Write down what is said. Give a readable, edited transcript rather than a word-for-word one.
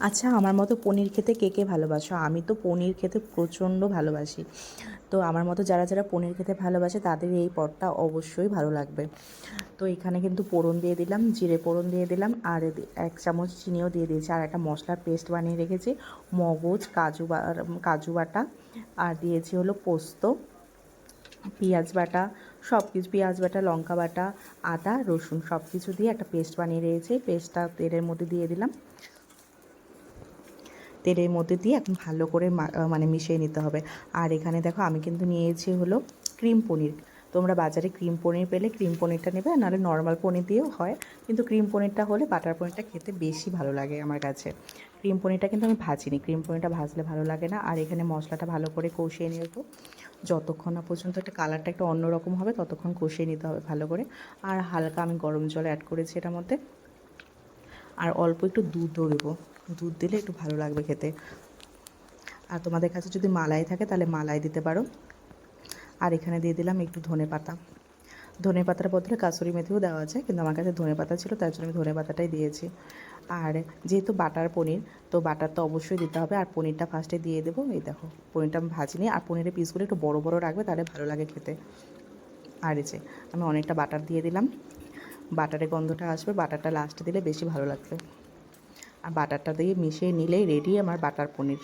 আচ্ছা, আমার মতো পনির খেতে কে কে ভালোবাসো? আমি তো পনির খেতে প্রচণ্ড ভালোবাসি। তো আমার মতো যারা যারা পনির খেতে ভালোবাসে তাদের এই পদটা অবশ্যই ভালো লাগবে। তো এখানে কিন্তু ফোড়ন দিয়ে দিলাম, জিরে ফোড়ন দিয়ে দিলাম, আর 1 চামচ চিনিও দিয়ে দিয়েছি, আর একটা মশলার পেস্ট বানিয়ে রেখেছি, মগজ, কাজু বাটা, আর দিয়েছি হলো পোস্ত, পেঁয়াজ বাটা, সব কিছু, পেঁয়াজ বাটা, লঙ্কা বাটা, আদা রসুন সব কিছু দিয়ে একটা পেস্ট বানিয়ে রেখেছি। পেস্টটা তেলের মধ্যে দিয়ে দিলাম। তেলের মধ্যে দিয়ে এখন ভালো করে মানে মিশিয়ে নিতে হবে। আর এখানে দেখো আমি কিন্তু নিয়েছি হলো ক্রিম পনির। তোমরা বাজারে ক্রিম পনির পেলে ক্রিম পনিরটা নেবে, আর নাহলে নর্মাল পনির দিয়েও হয়, কিন্তু ক্রিম পনিরটা হলে বাটার পনিরটা খেতে বেশি ভালো লাগে আমার কাছে। ক্রিম পনিরটা কিন্তু আমি ভাজিনি, ক্রিম পনিরটা ভাজলে ভালো লাগে না। আর এখানে মশলাটা ভালো করে কষিয়ে নেব, যতক্ষণ না পর্যন্ত একটা কালারটা একটা অন্যরকম হবে ততক্ষণ কষিয়ে নিতে হবে ভালো করে। আর হালকা আমি গরম জল অ্যাড করেছি এটার মধ্যে, আর অল্প একটু দুধও দেবো, দুধ দিলে একটু ভালো লাগবে খেতে। আর তোমাদের কাছে যদি মালাই থাকে তাহলে মালাই দিতে পারো। আর এখানে দিয়ে দিলাম একটু ধনেপাতা, ধনেপাতার বদলে কাসুরি মেথিও দেওয়া যায়, কিন্তু আমার কাছে ধনেপাতা ছিল তার জন্য আমি ধনেপাতাটাই দিয়েছি। আর যেহেতু বাটার পনির, তো বাটার তো অবশ্যই দিতে হবে। আর পনিরটা ফার্স্টে দিয়ে দেবো। এই দেখো পনিরটা আমি ভাজিনি, আর পনিরের পিসগুলো একটু বড় বড় রাখবে, তাহলে ভালো লাগে খেতে। আর এই যে আমি অনেকটা বাটার দিয়ে দিলাম, বাটারের গন্ধটা আসবে, বাটারটা লাস্টে দিলে বেশি ভালো লাগবে। আর বাটারটা দিয়ে মিশিয়ে নিলেই রেডি আমার বাটার পনির।